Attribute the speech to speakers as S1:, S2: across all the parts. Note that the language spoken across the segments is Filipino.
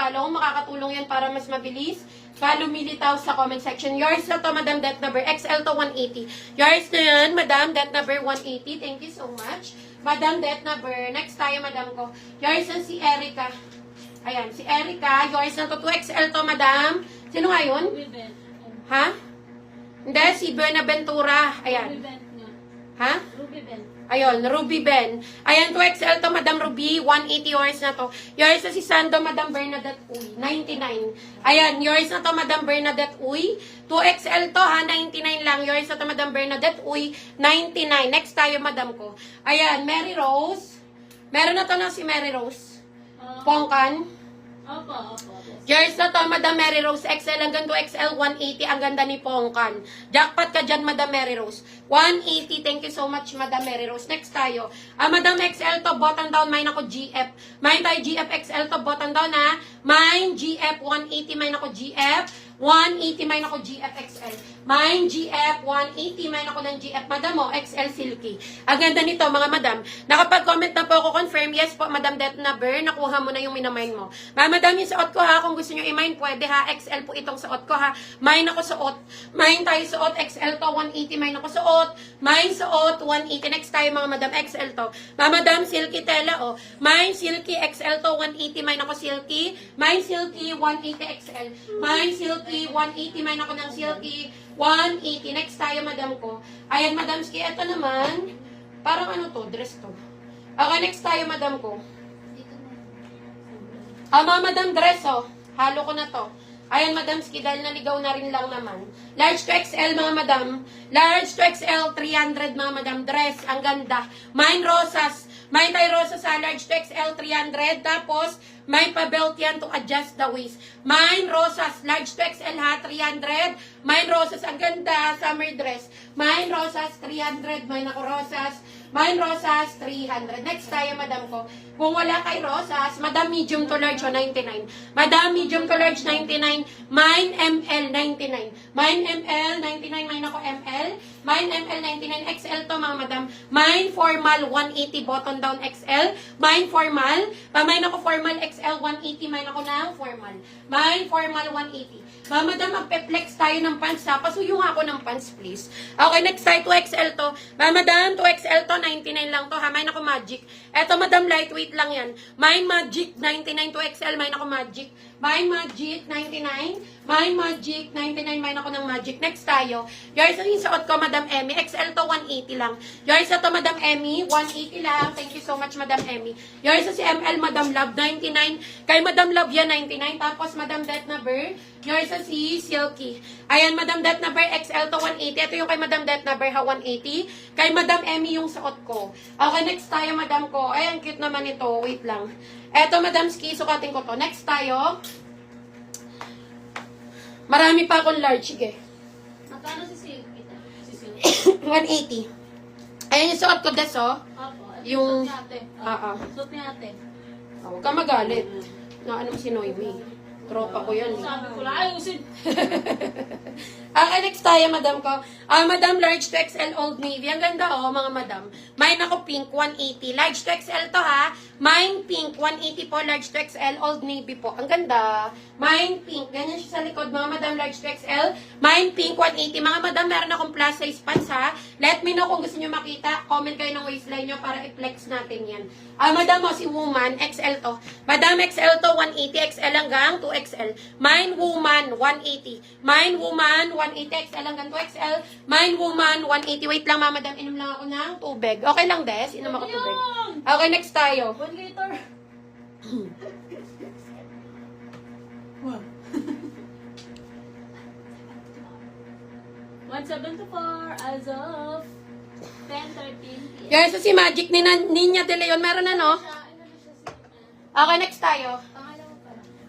S1: follow. Makakatulong yan para mas mabilis ka lumilitaw sa comment section. Yours na to, Madam Det number XL to 180. Yours na yan, Madam Det number 180. Thank you so much. Madam Det number. Next tayo, Madam ko. Yours na si Erica. Ayan, si Erica. Yours na to 2XL to, Madam. Sino nga yun? Ha? Hindi, si Benaventura. Ayan. Ha?
S2: Ruby Ben.
S1: Ayun, Ruby Ben. Ayan, 2XL to, Madam Ruby. 180 yours na to. Yours na si Sando, Madam Bernadette Uy. 99. Ayan, yours na to, Madam Bernadette Uy. 2XL to, ha. 99 lang. Yours na to, Madam Bernadette Uy. 99. Next tayo, Madam ko. Ayan, Mary Rose. Meron na to na si Mary Rose. Pongkan.
S2: Opo.
S1: Yours na to, Madam Mary Rose. XL hanggang 2XL, 180. Ang ganda ni Pongkan. Jackpot ka dyan, Madam Mary Rose. 180. Thank you so much, Madam Mary Rose. Next tayo. Madam XL to, button down. Mine ako GF. Mine tayo GF XL to, button down ha. Mine GF 180. Mine ako GF 180. Mine ako GF XL. Mine GF 180. Mine ako ng GF. Madam mo, XL Silky. Ang ganda nito, mga madam. Nakapag-comment na po ako, confirm. Yes po, Madam Det Number. Nakuha mo na yung minamine mo. Madam, yung suot ko ha. Kung gusto nyo i-mine, pwede ha. XL po itong suot ko ha. Mine ako suot. Mine tayo suot. XL to 180. Mine ako suot. Mine suot 180. Next tayo, mga madam. XL to. Mga madam, Silky tela oh. Mine Silky XL to 180. Mine ako Silky. Mine Silky 180 XL. Mine Silky 180. Mine ako ng Silky 180. Next tayo, madam ko. Ayan, Madam Ski. Ito naman, parang ano to, dress to. Okay, next tayo, madam ko. Mga madam, dress, oh. Halo ko na to. Ayan, Madam Ski, dahil naligaw na rin lang naman. Large to XL, mga madam. Large to XL, 300, mga madam. Dress, ang ganda. Mine rosas. Mine tayo rosas sa large to XL, 300. Tapos, may pa-belt yan to adjust the waist. Mine rosas, large to XL ha, 300. Mine rosas, ang ganda, summer dress. Mine rosas, 300. Mine ako rosas. Mine rosas, 300. Next tayo, madam ko. Kung wala kay rosas, madam medium to large, 99. Madam medium to large, 99. Mine ML, 99. Mine ML, 99. Mine ako ML. Mine ML, 99. XL to, mga madam. Mine formal, 180. Button down XL. Mine formal. Mine ako formal XL, 180. Mine ako ng formal. Mine formal, 180. Mga madam, magpe-flex tayo ng pants ha. Pasuyo nga ako ng pants, please. Okay, next tayo, 2XL to. Mga madam, 2XL to, 99 lang to ha. Mine ako magic. Eto, madam, lightweight lang yan. Mine magic, 99 to XL. Mine ako magic. Mine magic, 99. Mine magic, 99. Mine ako ng magic. Next tayo. Yours yung suot ko, Madam Emmy. XL to, 180 lang. Yours to, Madam Emmy. 180 lang. Thank you so much, Madam Emmy. Yours si ML, Madam Love, 99. Kay Madam Love yan, 99. Tapos, Madam Det Number. Yours si Silky. Ayan, Madam Det Number, XL to, 180. Ito yung kay Madam Det Number, ha, 180. Kay Madam Emmy yung suot ko. Okay, next tayo, Madam ko. Ayan, cute naman ito. Wait lang. Eto, Madam Ski, sukatin ko to. Next tayo. Marami pa akong large, sige.
S2: Magkano si Silky? Si Silky.
S1: 180. Ayan yung suot ko, des, oh.
S2: Opo.
S1: Yung-
S2: Suot ni ate. Suot ni ate.
S1: Oh, huwag ka magalit. Na ano si Noemi. Tropa ko yan.
S2: Sabi ko lang, ayusin.
S1: Okay, next tayo, madam ko. Madam, large to XL Old Navy. Ang ganda, oh, mga madam. Mine ako pink, 180. Large to XL to, ha. Mine pink, 180 po. Large to XL Old Navy po. Ang ganda. Mine pink. Ganyan siya sa likod, mga madam. Large to XL. Mine pink, 180. Mga madam, meron akong plus size pants, ha. Let me know kung gusto nyo makita. Comment kayo ng waistline nyo para i-flex natin yan. Madam, mo si woman, XL to. Madam, XL to, 180. XL hanggang 2XL. Mine woman, 180. Mine woman, 180. XL hanggang 2XL. Mine woman, 180. Wait lang, mga madam. Inom lang ako ng tubig. Okay lang, Des? Inom ako tubig. Okay, next tayo.
S2: 1 liter. Wow. 174 as of 10:13 p.m.
S1: Yan, so si Magic ni Ninya De Leon. Meron na, no? Okay, next tayo.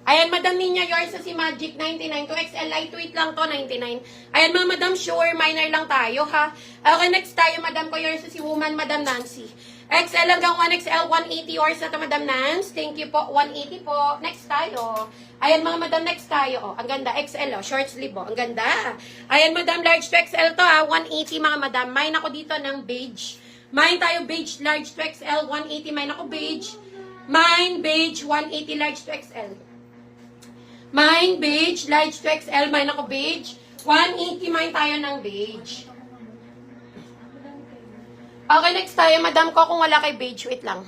S1: Ayan, Madam Ninya, yours sa si Magic, 99. 2XL, lightweight lang to, 99. Ayan, mga Madam, sure, minor lang tayo, ha? Okay, next tayo, Madam ko, yours sa si Woman, Madam Nancy. XL hanggang 1XL, 180 yours na to, Madam Nance. Thank you po, 180 po. Next tayo. Ayan, mga Madam, next tayo. Oh, ang ganda, XL, oh, short sleeve, oh. Ang ganda. Ayan, Madam, large to XL to, ha? 180, mga Madam. Mine ako dito ng beige. Mine tayo, beige, large to XL, 180. Mine ako beige. Mine, beige, 180, large to XL. Mine, beige. Large to XL, mine ako beige. 180, mine tayo ng beige. Okay, next tayo, madam ko, kung wala kay beige. Wait lang.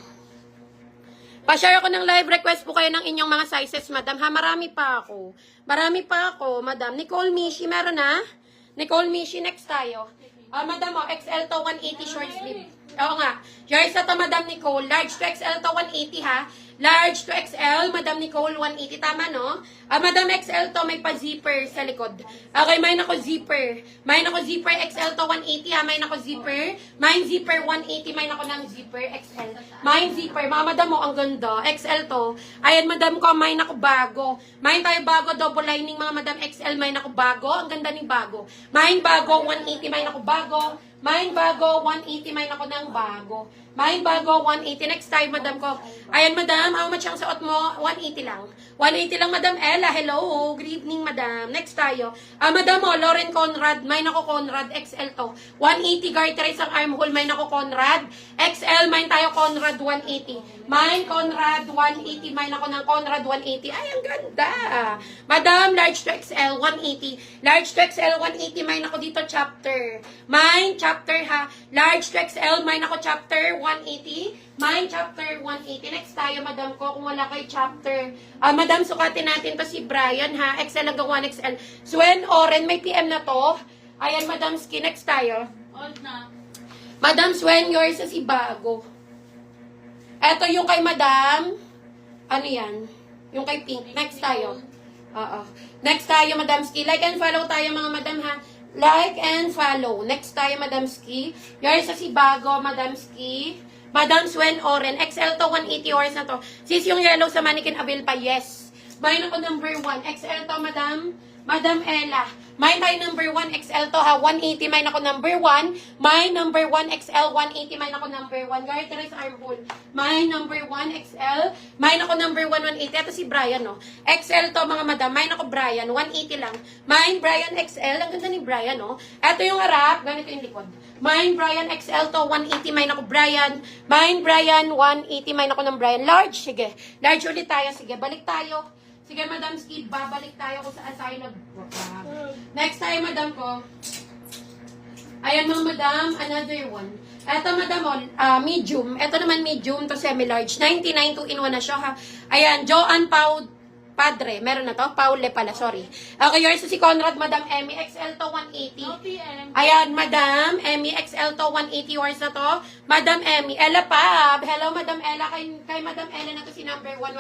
S1: Pa-share ako ng live request po kayo ng inyong mga sizes, madam. Ha, marami pa ako. Marami pa ako, madam. Nicole Mishi, meron na? Nicole Mishi, next tayo. Madam, XL to 180 short sleeve. Oo nga. Yours na to, madam Nicole. Large to XL to 180, ha? Large to XL, madam Nicole, 180. Tama, no? Madam XL to, may pa-zipper sa likod. Okay, mine ako zipper. Mine ako zipper, XL to 180, ha? Mine ako zipper. Mine zipper, 180. Mine ako ng zipper, XL. Mine zipper. Mga madam mo, ang ganda. XL to. Ayan, madam ko, mine ako bago. Mine tayo bago, double lining, mga madam XL. Mine ako bago. Ang ganda ni bago. Mine bago, 180. Mine ako bago. Mine bago, 180. Mine ako ng bago. Mine bago, 180. Next time, madam ko. Ayan, madam. How much ang suot mo? 180 lang. 180 lang, madam Ella. Hello. Good evening, madam. Next tayo. Madam mo, Lauren Conrad. Mine ako Conrad. XL to. 180 garterized ang armhole. Mine ako Conrad. XL. Mine tayo Conrad, 180. Mine Conrad, 180. Mine ako ng Conrad, 180. Ay, ang ganda. Madam, large to XL, 180. Large to XL, 180. Mine ako dito, chapter. Mine, chapter ha. Large to XL, mine ako chapter, 180. Mine, chapter, 180. Next tayo, madam ko, kung wala kay chapter. Madam, sukatin natin to si Brian ha. XL hanggang 1XL. Swen, Oren, may PM na to. Ayan, madam, skin. Next tayo.
S2: Old na.
S1: Madam Swen, yours is ibago. Eto yung kay madam. Ano yan? Yung kay pink. Next tayo. Oo. Next tayo, Madam Ski. Like and follow tayo, mga madam, ha? Like and follow. Next tayo, Madam Ski. Yours is ibago, Madam Ski. Madam Swen Oren. XL to 180 hours na to. Sis, yung yellow sa mannequin avail pa, yes. Mine ako number 1. XL to, madam. Madam Ella. Mine tayo number 1, XL to ha. 180, mine ako number 1. Mine number 1, XL, 180, mine ako number 1. Garterized armhole. Mine number 1, XL. Mine ako number 1, 180. Ito si Brian, no. XL to, mga madam. Mine ako Brian, 180 lang. Mine, Brian, XL. Ang ganda ni Brian, no. Ito yung harap. Ganito yung likod. Mine, Brian, XL to, 180. Mine ako Brian. Mine, Brian, 180. Mine ako ng Brian. Large, sige. Large ulit tayo. Sige, balik tayo. Sige, Madam Ski, babalik tayo kung saan tayo Next tayo, madam ko. Ayan, mga madam, another one. Ito, madam, medium. Ito naman medium to semi-large. 99, 2-in-1 na siya, ha. Ayan, Joanne Padre. Meron na to? Paule pala, sorry. Okay, yours si Conrad, Madam Emmy, XL to 180.
S2: No PM.
S1: Ayan, Madam Emmy, XL to 180 yours na to. Madam Emmy, Ella Pab. Hello, Madam Ella. Kay Madam Ella na to si number 1.